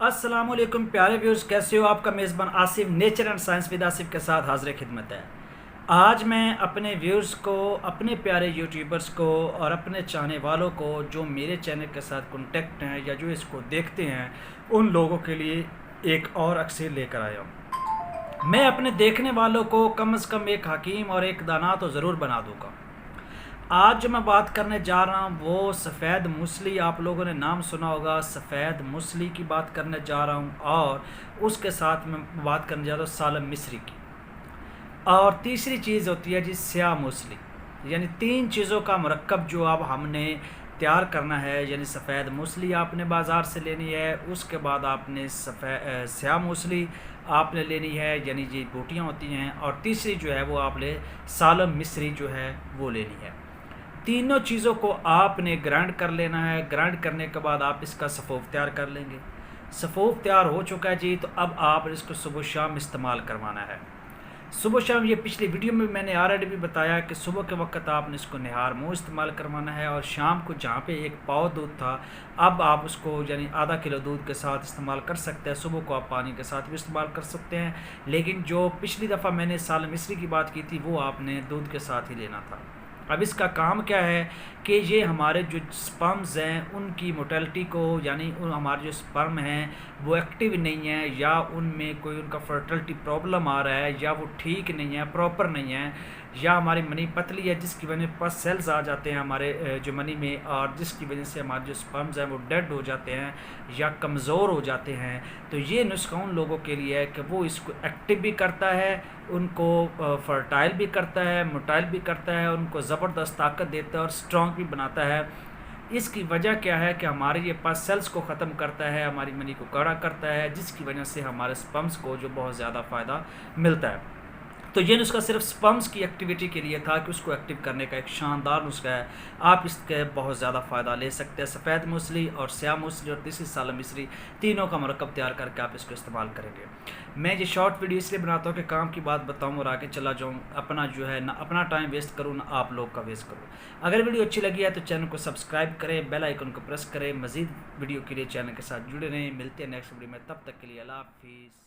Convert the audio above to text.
السلام علیکم پیارے ویورز، کیسے ہو؟ آپ کا میزبان Asif nature and science with Asif کے ساتھ حاضر خدمت ہے۔ آج میں اپنے ویورز کو، اپنے پیارے یوٹیوبرز کو اور اپنے چاہنے والوں کو جو میرے چینل کے ساتھ کنٹیکٹ ہیں یا جو اس کو دیکھتے ہیں، ان لوگوں کے لیے ایک اور اکسیر لے کر آیا ہوں۔ میں اپنے دیکھنے والوں کو کم از کم ایک حکیم اور ایک دانا تو ضرور بنا دوں گا۔ آج جو میں بات کرنے جا رہا ہوں وہ سفید موسلی، آپ لوگوں نے نام سنا ہوگا، سفید موسلی کی بات کرنے جا رہا ہوں، اور اس کے ساتھ میں بات کرنے جا رہا ہوں سالم مصری کی، اور تیسری چیز ہوتی ہے جی سیاہ موسلی۔ یعنی تین چیزوں کا مرکب جو اب ہم نے تیار کرنا ہے، یعنی سفید موسلی آپ نے بازار سے لینی ہے، اس کے بعد آپ نے سیاہ موسلی آپ نے لینی ہے، یعنی جی بوٹیاں ہوتی ہیں، اور تیسری جو ہے وہ آپ نے سالم مصری جو ہے وہ لینی ہے۔ تینوں چیزوں کو آپ نے گرائنڈ کر لینا ہے۔ گرائنڈ کرنے کے بعد آپ اس کا سفوف تیار کر لیں گے۔ سفوف تیار ہو چکا ہے جی، تو اب آپ اس کو صبح شام استعمال کروانا ہے۔ صبح شام، یہ پچھلی ویڈیو میں میں نے آلریڈی بھی بتایا کہ صبح کے وقت آپ نے اس کو نہار منہ استعمال کروانا ہے، اور شام کو جہاں پہ ایک پاؤ دودھ تھا، اب آپ اس کو یعنی آدھا کلو دودھ کے ساتھ استعمال کر سکتے ہیں۔ صبح کو آپ پانی کے ساتھ بھی استعمال کر سکتے ہیں، لیکن جو پچھلی دفعہ میں نے سالم مصری کی بات کی تھی وہ آپ نے دودھ کے ساتھ ہی لینا تھا۔ اب اس کا کام کیا ہے کہ یہ ہمارے جو سپرمز ہیں ان کی موٹیلٹی کو، یعنی ہمارے جو سپرم ہیں وہ ایکٹیو نہیں ہیں، یا ان میں کوئی ان کا فرٹیلٹی پرابلم آ رہا ہے، یا وہ ٹھیک نہیں ہے، پراپر نہیں ہے، یا ہماری منی پتلی ہے جس کی وجہ سے سیلز آ جاتے ہیں ہمارے جو منی میں، اور جس کی وجہ سے ہمارے جو سپرمز ہیں وہ ڈیڈ ہو جاتے ہیں یا کمزور ہو جاتے ہیں۔ تو یہ نسخہ ان لوگوں کے لیے ہے کہ وہ اس کو ایکٹیو بھی کرتا ہے، ان کو فرٹائل بھی کرتا ہے، موٹائل بھی کرتا ہے، ان کو زبردست طاقت دیتا ہے اور اسٹرانگ بھی بناتا ہے۔ اس کی وجہ کیا ہے کہ ہمارے یہ پاس سیلز کو ختم کرتا ہے، ہماری منی کو گاڑھا کرتا ہے، جس کی وجہ سے ہمارے سپرمز کو جو بہت زیادہ فائدہ ملتا ہے۔ تو یہ نسخہ صرف سپرمز کی ایکٹیویٹی کے لیے تھا کہ اس کو ایکٹیو کرنے کا ایک شاندار نسخہ ہے۔ آپ اس کے بہت زیادہ فائدہ لے سکتے ہیں۔ سفید موسلی اور سیاہ موسلی اور تیسری سالم مصری، تینوں کا مرکب تیار کر کے آپ اس کو استعمال کریں گے۔ میں یہ شارٹ ویڈیو اس لیے بناتا ہوں کہ کام کی بات بتاؤں اور آگے چلا جاؤں، اپنا جو ہے نہ اپنا ٹائم ویسٹ کروں نہ آپ لوگ کا ویسٹ کروں۔ اگر ویڈیو اچھی لگی ہے تو چینل کو سبسکرائب کریں، بیل آئیکن کو پریس کریں، مزید ویڈیو کے لیے چینل کے ساتھ جڑے رہیں۔ ملتے ہیں نیکسٹ ویڈیو میں، تب تک کے لیے اللہ حافظ۔